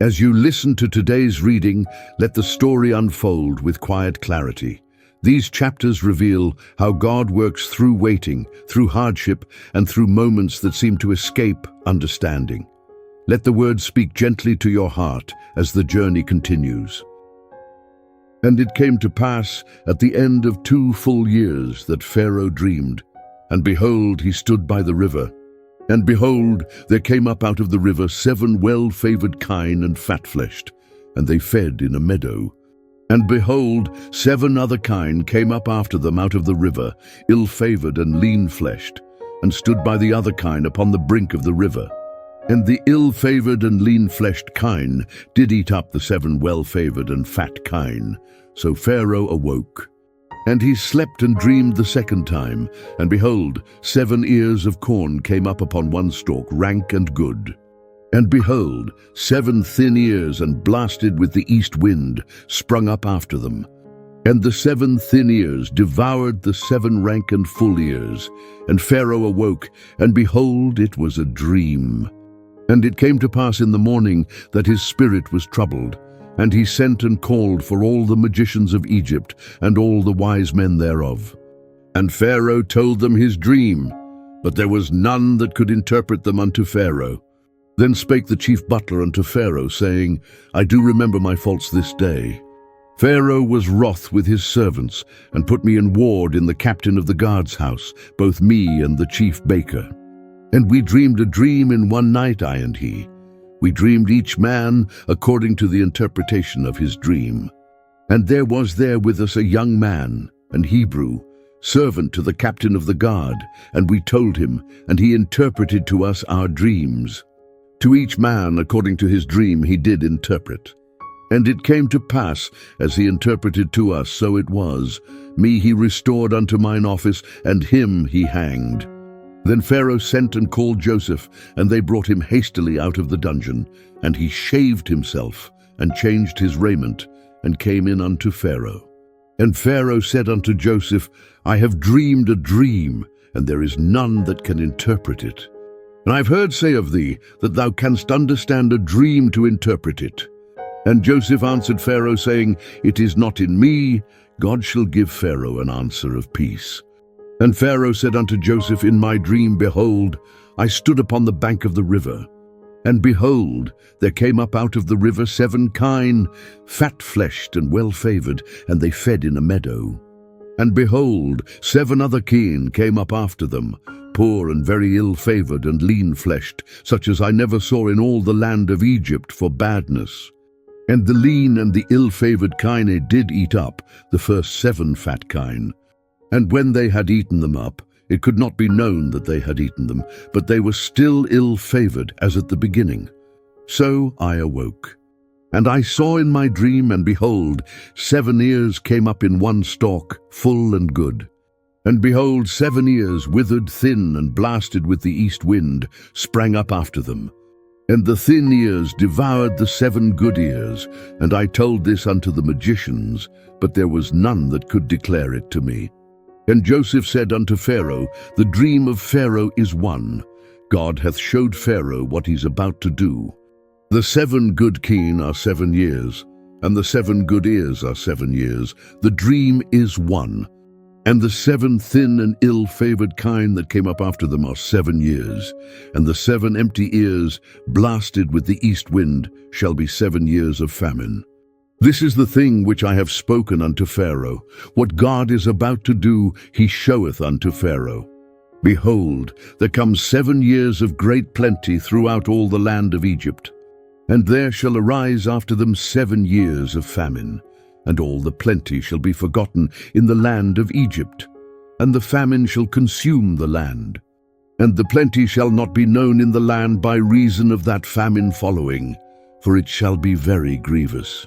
As you listen to today's reading, let the story unfold with quiet clarity. These chapters reveal how God works through waiting, through hardship, and through moments that seem to escape understanding. Let the words speak gently to your heart as the journey continues. And it came to pass at the end of 2 full years that Pharaoh dreamed, and behold, he stood by the river. And behold, there came up out of the river 7 well-favored kine and fat-fleshed, and they fed in a meadow. And behold, 7 other kine came up after them out of the river, ill-favored and lean-fleshed, and stood by the other kine upon the brink of the river. And the ill-favored and lean-fleshed kine did eat up the 7 well-favored and fat kine. So Pharaoh awoke. And he slept and dreamed the second time, and behold, 7 ears of corn came up upon one stalk, rank and good. And behold, 7 thin ears and blasted with the east wind sprung up after them. And the 7 thin ears devoured the 7 rank and full ears. And Pharaoh awoke, and behold, it was a dream. And it came to pass in the morning that his spirit was troubled. And he sent and called for all the magicians of Egypt, and all the wise men thereof. And Pharaoh told them his dream, but there was none that could interpret them unto Pharaoh. Then spake the chief butler unto Pharaoh, saying, I do remember my faults this day. Pharaoh was wroth with his servants, and put me in ward in the captain of the guard's house, both me and the chief baker. And we dreamed a dream in one night, I and he. We dreamed each man according to the interpretation of his dream. And there was there with us a young man, an Hebrew, servant to the captain of the guard, and we told him, and he interpreted to us our dreams. To each man according to his dream he did interpret. And it came to pass, as he interpreted to us, so it was. Me he restored unto mine office, and him he hanged. Then Pharaoh sent and called Joseph, and they brought him hastily out of the dungeon. And he shaved himself, and changed his raiment, and came in unto Pharaoh. And Pharaoh said unto Joseph, I have dreamed a dream, and there is none that can interpret it. And I have heard say of thee, that thou canst understand a dream to interpret it. And Joseph answered Pharaoh, saying, It is not in me. God shall give Pharaoh an answer of peace. And Pharaoh said unto Joseph, In my dream, behold, I stood upon the bank of the river. And behold, there came up out of the river 7 kine, fat-fleshed and well-favored, and they fed in a meadow. And behold, 7 other kine came up after them, poor and very ill-favored and lean-fleshed, such as I never saw in all the land of Egypt for badness. And the lean and the ill-favored kine did eat up the first 7 fat kine. And when they had eaten them up, it could not be known that they had eaten them, but they were still ill-favored as at the beginning. So I awoke. And I saw in my dream, and behold, 7 ears came up in one stalk, full and good. And behold, 7 ears, withered thin and blasted with the east wind, sprang up after them. And the thin ears devoured the 7 good ears, and I told this unto the magicians, but there was none that could declare it to me. And Joseph said unto Pharaoh, The dream of Pharaoh is one. God hath showed Pharaoh what he's about to do. The 7 good kine are 7 years, and the 7 good ears are 7 years. The dream is one. And the 7 thin and ill-favored kine that came up after them are 7 years. And the 7 empty ears, blasted with the east wind, shall be 7 years of famine. This is the thing which I have spoken unto Pharaoh. What God is about to do, he showeth unto Pharaoh. Behold, there come 7 years of great plenty throughout all the land of Egypt. And there shall arise after them 7 years of famine, and all the plenty shall be forgotten in the land of Egypt, and the famine shall consume the land. And the plenty shall not be known in the land by reason of that famine following, for it shall be very grievous.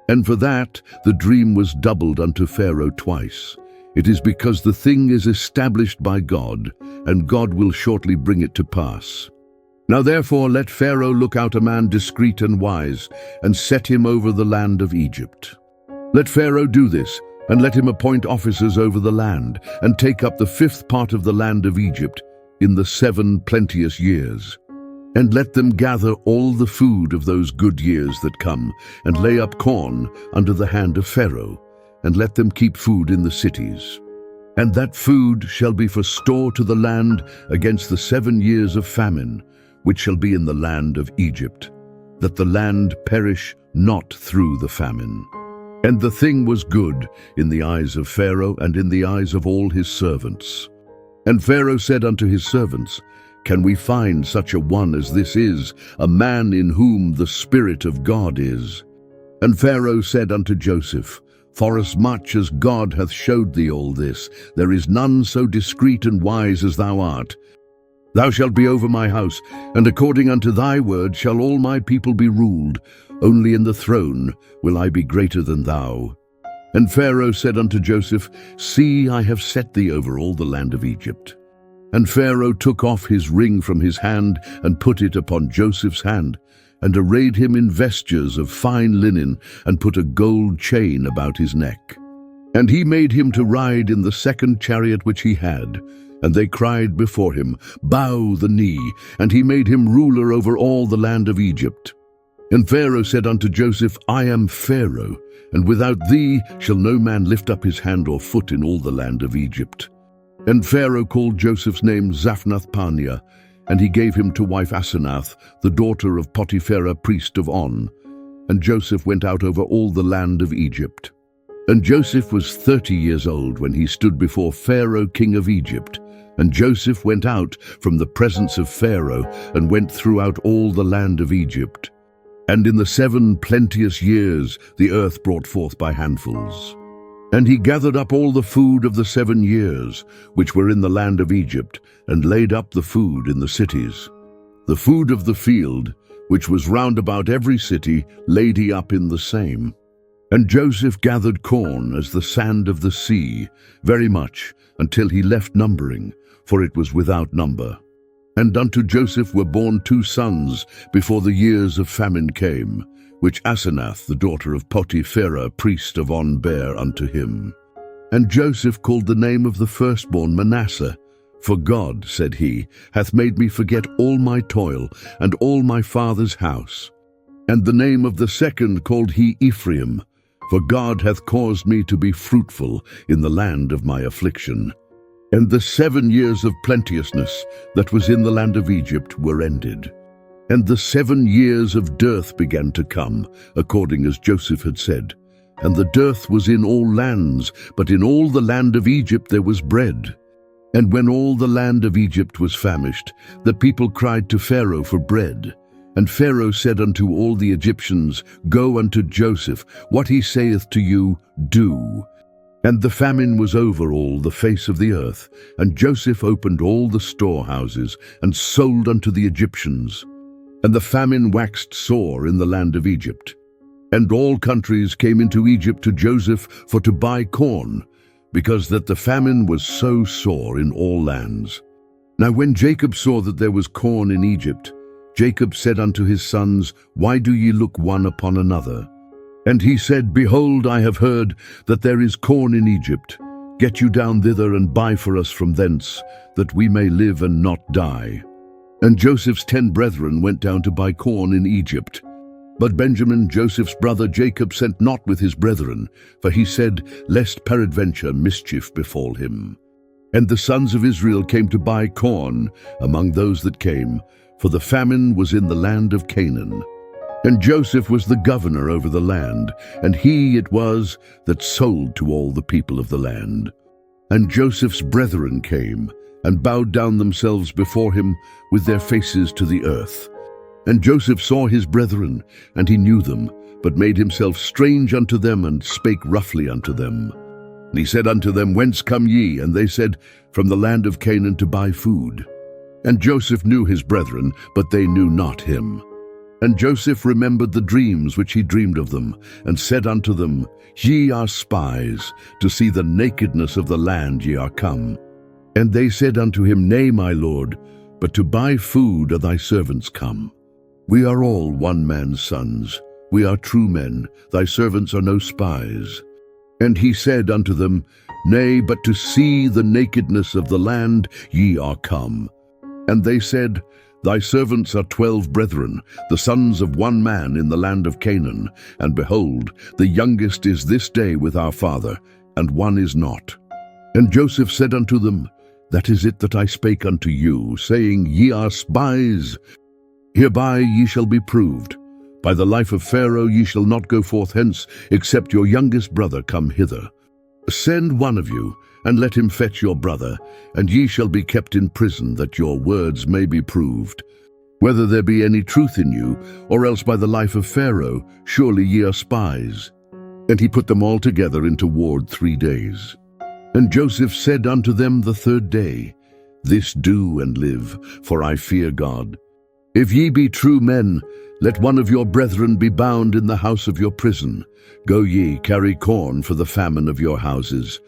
And for that the dream was doubled unto Pharaoh twice. It is because the thing is established by God, and God will shortly bring it to pass. Now therefore let Pharaoh look out a man discreet and wise, and set him over the land of Egypt. Let Pharaoh do this, and let him appoint officers over the land, and take up the 5th part of the land of Egypt in the 7 plenteous years. And let them gather all the food of those good years that come, and lay up corn under the hand of Pharaoh, and let them keep food in the cities. And that food shall be for store to the land against the 7 years of famine, which shall be in the land of Egypt, that the land perish not through the famine. And the thing was good in the eyes of Pharaoh and in the eyes of all his servants. And Pharaoh said unto his servants, Can we find such a one as this is, a man in whom the Spirit of God is? And Pharaoh said unto Joseph, Forasmuch as God hath showed thee all this, there is none so discreet and wise as thou art. Thou shalt be over my house, and according unto thy word shall all my people be ruled. Only in the throne will I be greater than thou. And Pharaoh said unto Joseph, See, I have set thee over all the land of Egypt. And Pharaoh took off his ring from his hand, and put it upon Joseph's hand, and arrayed him in vestures of fine linen, and put a gold chain about his neck. And he made him to ride in the second chariot which he had. And they cried before him, Bow the knee. And he made him ruler over all the land of Egypt. And Pharaoh said unto Joseph, I am Pharaoh, and without thee shall no man lift up his hand or foot in all the land of Egypt. And Pharaoh called Joseph's name Zaphnath-Paaneah, and he gave him to wife Asenath, the daughter of Potipherah, priest of On. And Joseph went out over all the land of Egypt. And Joseph was 30 years old when he stood before Pharaoh king of Egypt. And Joseph went out from the presence of Pharaoh, and went throughout all the land of Egypt. And in the 7 plenteous years the earth brought forth by handfuls. And he gathered up all the food of the 7 years, which were in the land of Egypt, and laid up the food in the cities. The food of the field, which was round about every city, laid he up in the same. And Joseph gathered corn as the sand of the sea, very much, until he left numbering, for it was without number. And unto Joseph were born 2 sons before the years of famine came, which Asenath, the daughter of Potipherah, priest of On, bare unto him. And Joseph called the name of the firstborn Manasseh, for God, said he, hath made me forget all my toil and all my father's house. And the name of the second called he Ephraim, for God hath caused me to be fruitful in the land of my affliction. And the 7 years of plenteousness that was in the land of Egypt were ended. And the 7 years of dearth began to come, according as Joseph had said. And the dearth was in all lands, but in all the land of Egypt there was bread. And when all the land of Egypt was famished, the people cried to Pharaoh for bread. And Pharaoh said unto all the Egyptians, Go unto Joseph, what he saith to you, do. And the famine was over all the face of the earth, and Joseph opened all the storehouses, and sold unto the Egyptians. And the famine waxed sore in the land of Egypt. And all countries came into Egypt to Joseph for to buy corn, because that the famine was so sore in all lands. Now when Jacob saw that there was corn in Egypt, Jacob said unto his sons, Why do ye look one upon another? And he said, Behold, I have heard that there is corn in Egypt. Get you down thither and buy for us from thence, that we may live and not die. And Joseph's 10 brethren went down to buy corn in Egypt. But Benjamin, Joseph's brother, Jacob sent not with his brethren, for he said, Lest peradventure mischief befall him. And the sons of Israel came to buy corn among those that came, for the famine was in the land of Canaan. And Joseph was the governor over the land, and he it was that sold to all the people of the land. And Joseph's brethren came, and bowed down themselves before him with their faces to the earth. And Joseph saw his brethren, and he knew them, but made himself strange unto them, and spake roughly unto them. And he said unto them, Whence come ye? And they said, From the land of Canaan to buy food. And Joseph knew his brethren, but they knew not him. And Joseph remembered the dreams which he dreamed of them, and said unto them, Ye are spies, to see the nakedness of the land ye are come. And they said unto him, Nay, my lord, but to buy food are thy servants come. We are all one man's sons, we are true men, thy servants are no spies. And he said unto them, Nay, but to see the nakedness of the land ye are come. And they said, Thy servants are 12 brethren, the sons of one man in the land of Canaan, and behold, the youngest is this day with our father, and one is not. And Joseph said unto them, That is it that I spake unto you, saying, Ye are spies. Hereby ye shall be proved. By the life of Pharaoh ye shall not go forth hence, except your youngest brother come hither. Send one of you, and let him fetch your brother, and ye shall be kept in prison, that your words may be proved. Whether there be any truth in you, or else by the life of Pharaoh, surely ye are spies. And he put them all together into ward 3 days. And Joseph said unto them the 3rd day, This do and live, for I fear God. If ye be true men, let one of your brethren be bound in the house of your prison. Go ye, carry corn for the famine of your houses.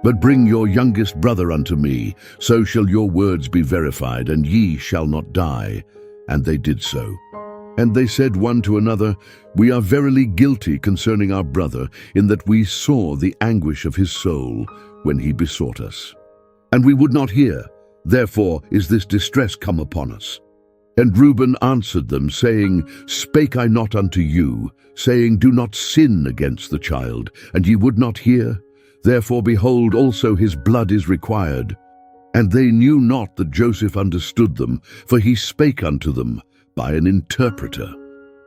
But bring your youngest brother unto me, so shall your words be verified, and ye shall not die. And they did so. And they said one to another, We are verily guilty concerning our brother, in that we saw the anguish of his soul when he besought us. And we would not hear, therefore is this distress come upon us. And Reuben answered them, saying, Spake I not unto you, saying, Do not sin against the child, and ye would not hear? Therefore, behold, also his blood is required. And they knew not that Joseph understood them, for he spake unto them by an interpreter.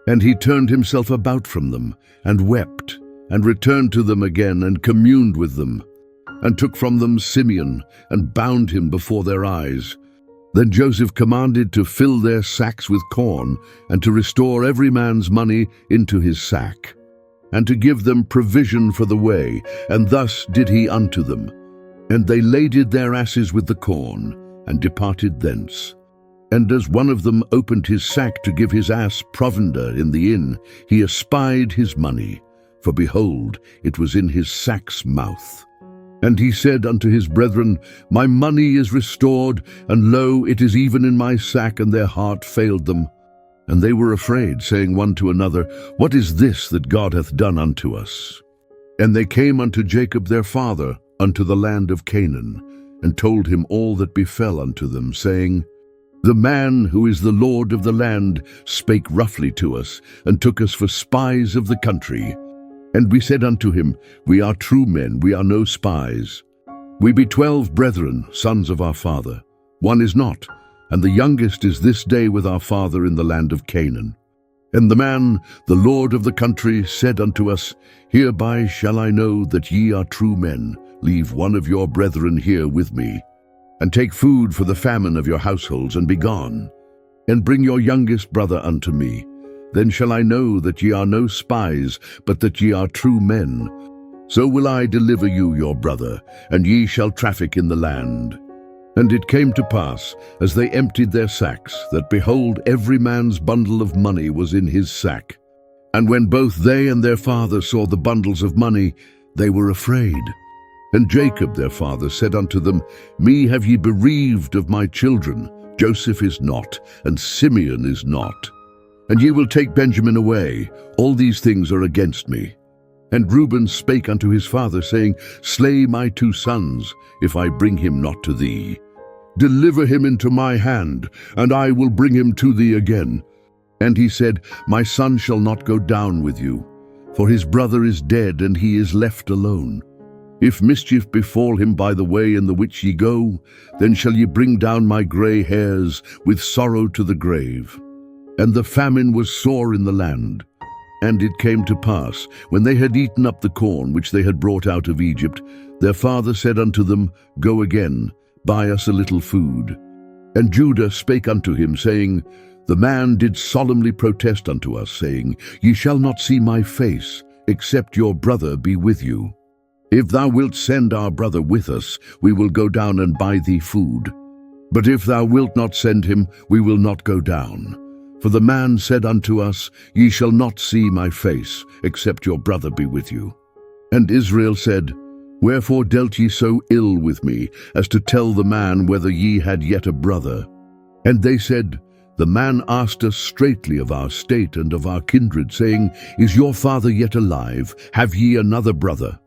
And he turned himself about from them, and wept, and returned to them again, and communed with them, and took from them Simeon, and bound him before their eyes. Then Joseph commanded to fill their sacks with corn, and to restore every man's money into his sack, and to give them provision for the way, and thus did he unto them. And they laded their asses with the corn, and departed thence. And as one of them opened his sack to give his ass provender in the inn, he espied his money, for behold, it was in his sack's mouth. And he said unto his brethren, My money is restored, and lo, it is even in my sack, and their heart failed them. And they were afraid, saying one to another, What is this that God hath done unto us? And they came unto Jacob their father, unto the land of Canaan, and told him all that befell unto them, saying, The man who is the Lord of the land spake roughly to us, and took us for spies of the country. And we said unto him, We are true men, we are no spies. We be 12 brethren, sons of our father. One is not, and the youngest is this day with our father in the land of Canaan. And the man, the Lord of the country, said unto us, Hereby shall I know that ye are true men. Leave one of your brethren here with me, and take food for the famine of your households, and be gone. And bring your youngest brother unto me. Then shall I know that ye are no spies, but that ye are true men. So will I deliver you your brother, and ye shall traffic in the land. And it came to pass, as they emptied their sacks, that behold, every man's bundle of money was in his sack. And when both they and their father saw the bundles of money, they were afraid. And Jacob their father said unto them, Me have ye bereaved of my children. Joseph is not, and Simeon is not. And ye will take Benjamin away. All these things are against me. And Reuben spake unto his father, saying, Slay my 2 sons, if I bring him not to thee. Deliver him into my hand, and I will bring him to thee again. And he said, My son shall not go down with you, for his brother is dead, and he is left alone. If mischief befall him by the way in the which ye go, then shall ye bring down my grey hairs with sorrow to the grave. And the famine was sore in the land. And it came to pass, when they had eaten up the corn which they had brought out of Egypt, their father said unto them, Go again, buy us a little food. And Judah spake unto him, saying, The man did solemnly protest unto us, saying, Ye shall not see my face, except your brother be with you. If thou wilt send our brother with us, we will go down and buy thee food. But if thou wilt not send him, we will not go down. For the man said unto us, Ye shall not see my face, except your brother be with you. And Israel said, Wherefore dealt ye so ill with me, as to tell the man whether ye had yet a brother? And they said, The man asked us straitly of our state and of our kindred, saying, Is your father yet alive? Have ye another brother?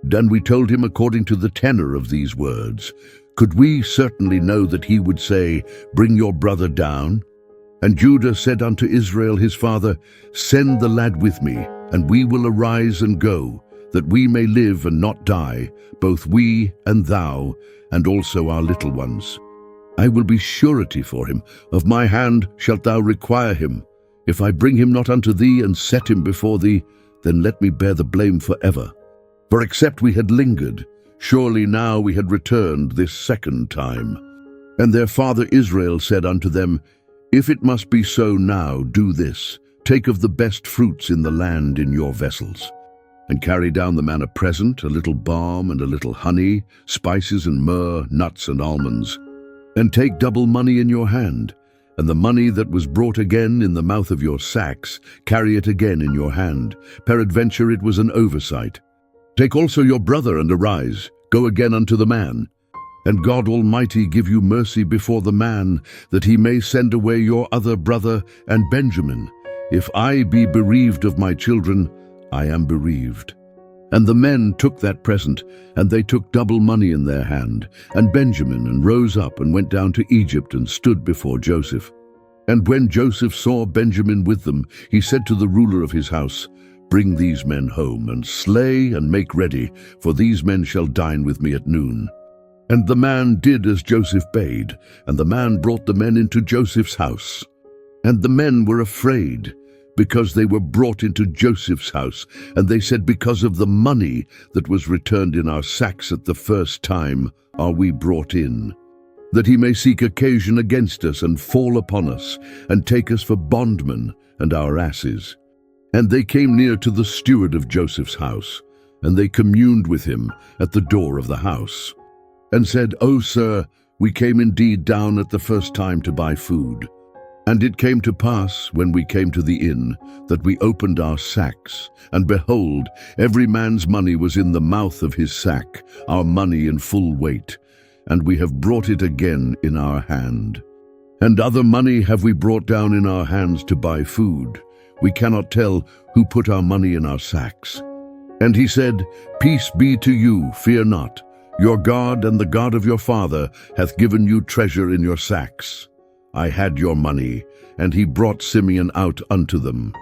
Then we told him according to the tenor of these words. Could we certainly know that he would say, "Bring your brother down"? And Judah said unto Israel his father, "Send the lad with me, and we will arise and go, that we may live and not die, both we and thou, and also our little ones. I will be surety for him, of my hand shalt thou require him. If I bring him not unto thee and set him before thee, then let me bear the blame forever. For except we had lingered, surely now we had returned this second time." And their father Israel said unto them, "If it must be so now, do this. Take of the best fruits in the land in your vessels, and carry down the man a present, a little balm and a little honey, spices and myrrh, nuts and almonds. And take double money in your hand, and the money that was brought again in the mouth of your sacks, carry it again in your hand. Peradventure it was an oversight. Take also your brother, and arise, go again unto the man. And God Almighty give you mercy before the man, that he may send away your other brother and Benjamin. If I be bereaved of my children, I am bereaved." And the men took that present, and they took double money in their hand, and Benjamin, and rose up and went down to Egypt and stood before Joseph. And when Joseph saw Benjamin with them, he said to the ruler of his house, "Bring these men home, and slay and make ready, for these men shall dine with me at noon." And the man did as Joseph bade, and the man brought the men into Joseph's house. And the men were afraid, because they were brought into Joseph's house, and they said, "Because of the money that was returned in our sacks at the first time are we brought in, that he may seek occasion against us, and fall upon us, and take us for bondmen and our asses." And they came near to the steward of Joseph's house, and they communed with him at the door of the house, and said, "O sir, we came indeed down at the first time to buy food. And it came to pass, when we came to the inn, that we opened our sacks, and behold, every man's money was in the mouth of his sack, our money in full weight, and we have brought it again in our hand. And other money have we brought down in our hands to buy food. We cannot tell who put our money in our sacks." And he said, "Peace be to you, fear not. Your God and the God of your father hath given you treasure in your sacks. I had your money." And he brought Simeon out unto them.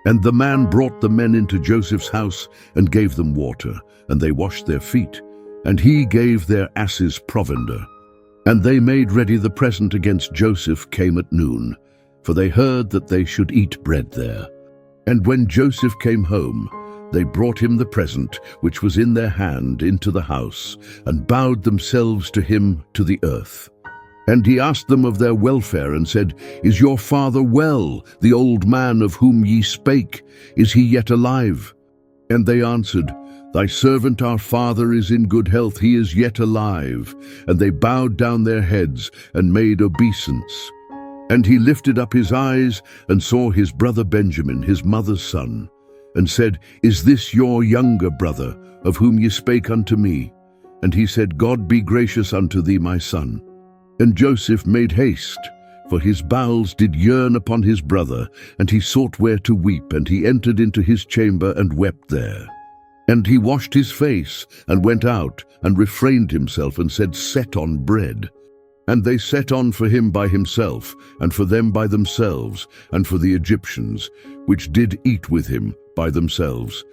And the man brought the men into Joseph's house, and gave them water, and they washed their feet, and he gave their asses provender. And they made ready the present against Joseph came at noon, for they heard that they should eat bread there. And when Joseph came home, they brought him the present which was in their hand into the house, and bowed themselves to him to the earth. And he asked them of their welfare, and said, "Is your father well, the old man of whom ye spake? Is he yet alive?" And they answered, "Thy servant our father is in good health, he is yet alive." And they bowed down their heads, and made obeisance. And he lifted up his eyes, and saw his brother Benjamin, his mother's son, and said, "Is this your younger brother, of whom ye spake unto me?" And he said, "God be gracious unto thee, my son." And Joseph made haste, for his bowels did yearn upon his brother, and he sought where to weep, and he entered into his chamber and wept there. And he washed his face, and went out, and refrained himself, and said, "Set on bread." And they set on for him by himself, and for them by themselves, and for the Egyptians, which did eat with him by themselves,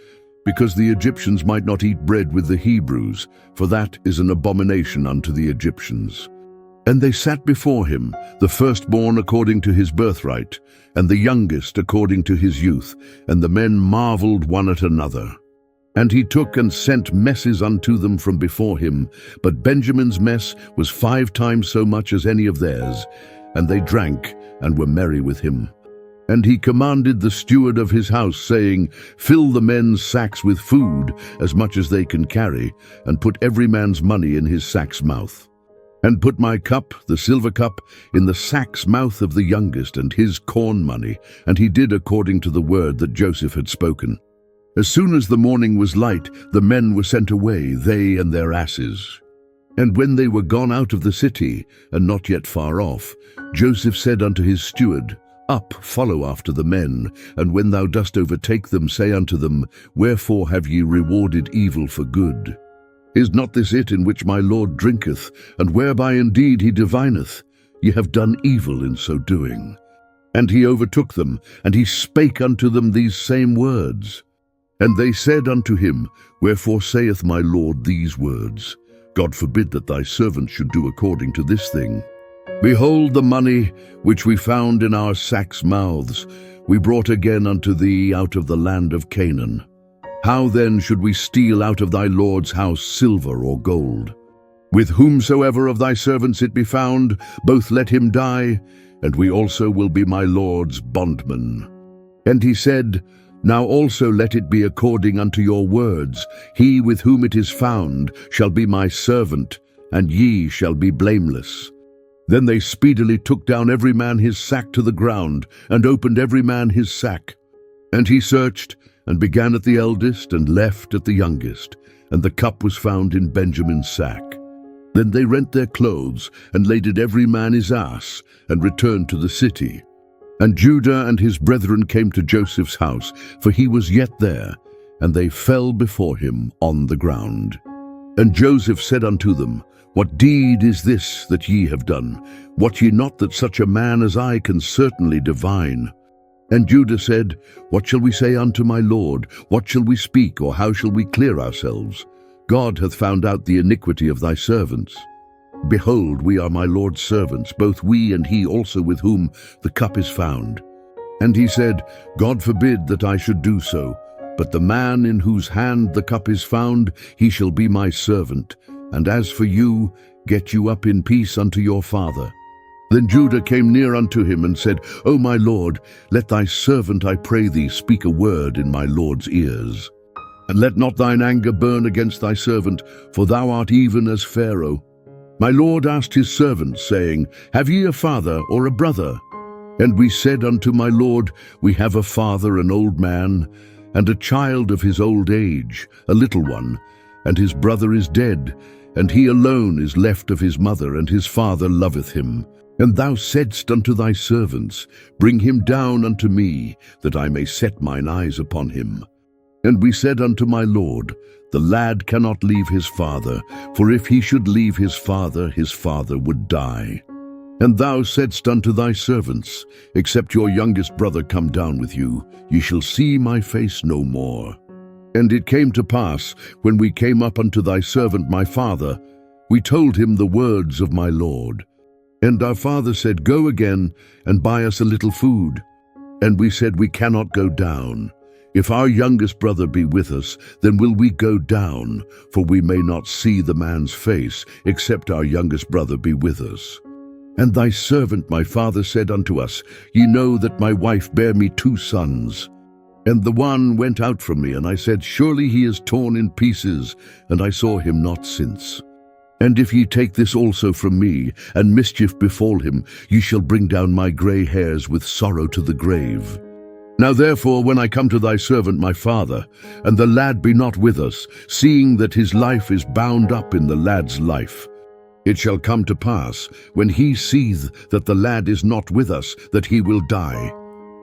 because the Egyptians might not eat bread with the Hebrews, for that is an abomination unto the Egyptians. And they sat before him, the firstborn according to his birthright, and the youngest according to his youth, and the men marveled one at another. And he took and sent messes unto them from before him, but Benjamin's mess was 5 times so much as any of theirs, and they drank and were merry with him. And he commanded the steward of his house, saying, "Fill the men's sacks with food, as much as they can carry, and put every man's money in his sack's mouth. And put my cup, the silver cup, in the sack's mouth of the youngest, and his corn money." And he did according to the word that Joseph had spoken. As soon as the morning was light, the men were sent away, they and their asses. And when they were gone out of the city, and not yet far off, Joseph said unto his steward, "Up, follow after the men, and when thou dost overtake them, say unto them, Wherefore have ye rewarded evil for good? Is not this it in which my Lord drinketh, and whereby indeed he divineth? Ye have done evil in so doing. And he overtook them, and he spake unto them these same words. And they said unto him, Wherefore saith my Lord these words? God forbid that thy servant should do according to this thing. Behold, the money which we found in our sacks' mouths, we brought again unto thee out of the land of Canaan. How then should we steal out of thy Lord's house silver or gold? With whomsoever of thy servants it be found, both let him die, and we also will be my Lord's bondmen. And he said, Now also let it be according unto your words. He with whom it is found shall be my servant, and ye shall be blameless. Then they speedily took down every man his sack to the ground, and opened every man his sack. And he searched, and began at the eldest, and left at the youngest, and the cup was found in Benjamin's sack. Then they rent their clothes, and laded every man his ass, and returned to the city. And Judah and his brethren came to Joseph's house, for he was yet there, and they fell before him on the ground. And Joseph said unto them, What deed is this that ye have done? Wot ye not that such a man as I can certainly divine? And Judah said, What shall we say unto my Lord? What shall we speak, or how shall we clear ourselves? God hath found out the iniquity of thy servants. Behold, we are my Lord's servants, both we and he also with whom the cup is found. And he said, God forbid that I should do so, but the man in whose hand the cup is found, he shall be my servant. And as for you, get you up in peace unto your father. Then Judah came near unto him and said, O my Lord, let thy servant, I pray thee, speak a word in my Lord's ears. And let not thine anger burn against thy servant, for thou art even as Pharaoh. My Lord asked his servants, saying, Have ye a father or a brother? And we said unto my Lord, We have a father, an old man, and a child of his old age, a little one, and his brother is dead, and he alone is left of his mother, and his father loveth him. And thou saidst unto thy servants, Bring him down unto me, that I may set mine eyes upon him. And we said unto my Lord, The lad cannot leave his father, for if he should leave his father would die. And thou saidst unto thy servants, Except your youngest brother come down with you, ye shall see my face no more. And it came to pass, when we came up unto thy servant my father, we told him the words of my Lord. And our father said, Go again, and buy us a little food. And we said, We cannot go down. If our youngest brother be with us, then will we go down, for we may not see the man's face, except our youngest brother be with us. And thy servant my father said unto us, Ye know that my wife bare me 2 sons. And the one went out from me, and I said, Surely he is torn in pieces, and I saw him not since. And if ye take this also from me, and mischief befall him, ye shall bring down my grey hairs with sorrow to the grave. Now therefore, when I come to thy servant my father, and the lad be not with us, seeing that his life is bound up in the lad's life, it shall come to pass, when he seeth that the lad is not with us, that he will die.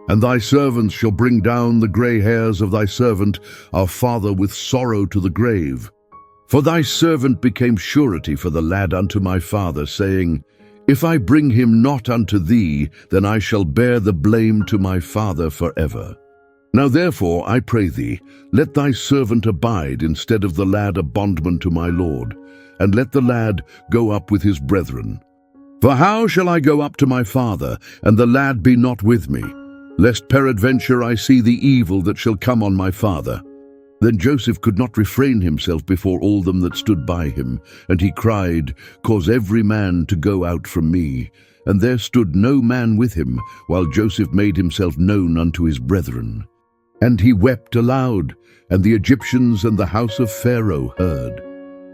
And thy servants shall bring down the grey hairs of thy servant, our father, with sorrow to the grave. For thy servant became surety for the lad unto my father, saying, If I bring him not unto thee, then I shall bear the blame to my father forever. Now therefore, I pray thee, let thy servant abide instead of the lad a bondman to my Lord, and let the lad go up with his brethren. For how shall I go up to my father, and the lad be not with me, lest peradventure I see the evil that shall come on my father? Then Joseph could not refrain himself before all them that stood by him, and he cried, Cause every man to go out from me. And there stood no man with him, while Joseph made himself known unto his brethren. And he wept aloud, and the Egyptians and the house of Pharaoh heard.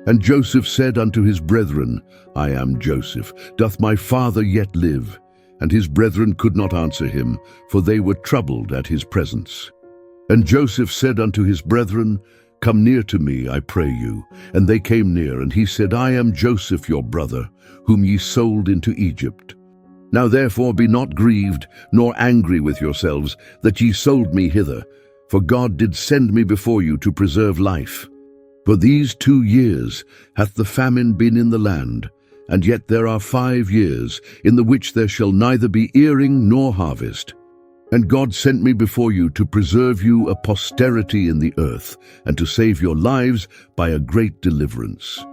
And Joseph said unto his brethren, I am Joseph, doth my father yet live? And his brethren could not answer him, for they were troubled at his presence. And Joseph said unto his brethren, Come near to me, I pray you. And they came near, and he said, I am Joseph your brother, whom ye sold into Egypt. Now therefore be not grieved, nor angry with yourselves, that ye sold me hither, for God did send me before you to preserve life. For these 2 years hath the famine been in the land, and yet there are 5 years in the which there shall neither be earing nor harvest. And God sent me before you to preserve you a posterity in the earth, and to save your lives by a great deliverance.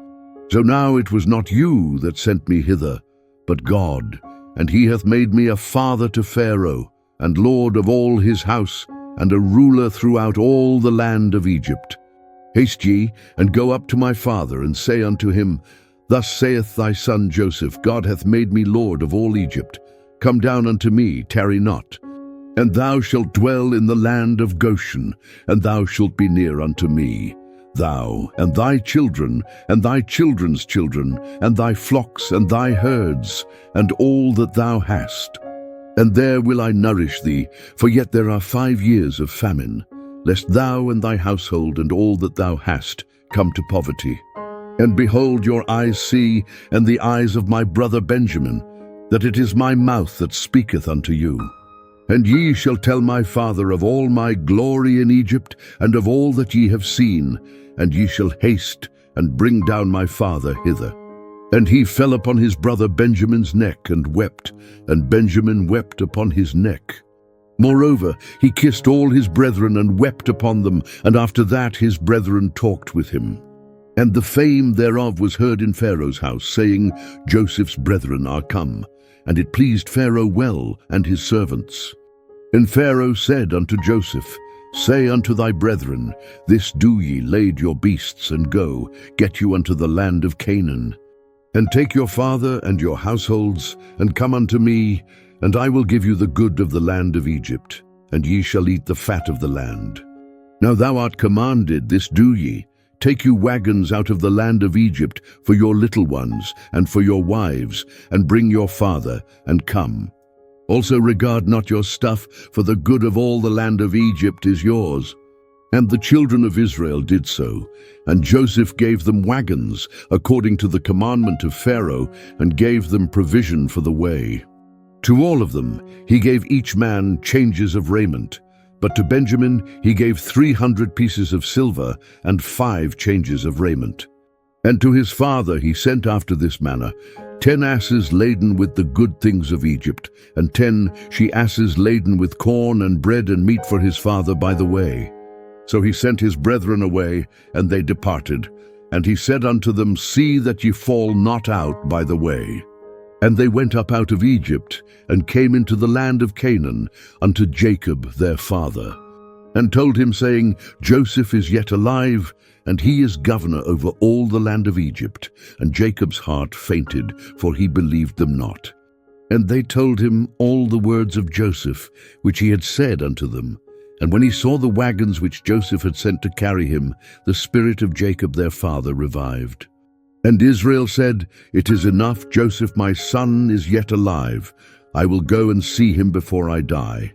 So now it was not you that sent me hither, but God, and he hath made me a father to Pharaoh, and lord of all his house, and a ruler throughout all the land of Egypt. Haste ye, and go up to my father, and say unto him, Thus saith thy son Joseph, God hath made me lord of all Egypt. Come down unto me, tarry not. And thou shalt dwell in the land of Goshen, and thou shalt be near unto me, thou, and thy children, and thy children's children, and thy flocks, and thy herds, and all that thou hast. And there will I nourish thee, for yet there are 5 years of famine, lest thou and thy household and all that thou hast come to poverty. And behold, your eyes see, and the eyes of my brother Benjamin, that it is my mouth that speaketh unto you. And ye shall tell my father of all my glory in Egypt, and of all that ye have seen, and ye shall haste and bring down my father hither. And he fell upon his brother Benjamin's neck and wept, and Benjamin wept upon his neck. Moreover, he kissed all his brethren and wept upon them, and after that his brethren talked with him. And the fame thereof was heard in Pharaoh's house, saying, Joseph's brethren are come. And it pleased Pharaoh well, and his servants. And Pharaoh said unto Joseph, Say unto thy brethren, This do ye, lade your beasts, and go, get you unto the land of Canaan. And take your father and your households, and come unto me, and I will give you the good of the land of Egypt, and ye shall eat the fat of the land. Now thou art commanded, this do ye, take you wagons out of the land of Egypt for your little ones, and for your wives, and bring your father, and come. Also regard not your stuff, for the good of all the land of Egypt is yours. And the children of Israel did so, and Joseph gave them wagons, according to the commandment of Pharaoh, and gave them provision for the way. To all of them he gave each man changes of raiment, but to Benjamin he gave 300 pieces of silver and 5 changes of raiment. And to his father he sent after this manner, 10 asses laden with the good things of Egypt, and 10 she-asses laden with corn and bread and meat for his father by the way. So he sent his brethren away, and they departed. And he said unto them, See that ye fall not out by the way. And they went up out of Egypt, and came into the land of Canaan, unto Jacob their father, and told him, saying, Joseph is yet alive, and he is governor over all the land of Egypt. And Jacob's heart fainted, for he believed them not. And they told him all the words of Joseph, which he had said unto them. And when he saw the wagons which Joseph had sent to carry him, the spirit of Jacob their father revived. And Israel said, It is enough, Joseph my son is yet alive. I will go and see him before I die.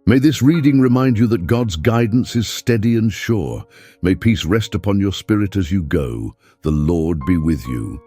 May this reading remind you that God's guidance is steady and sure. May peace rest upon your spirit as you go. The Lord be with you.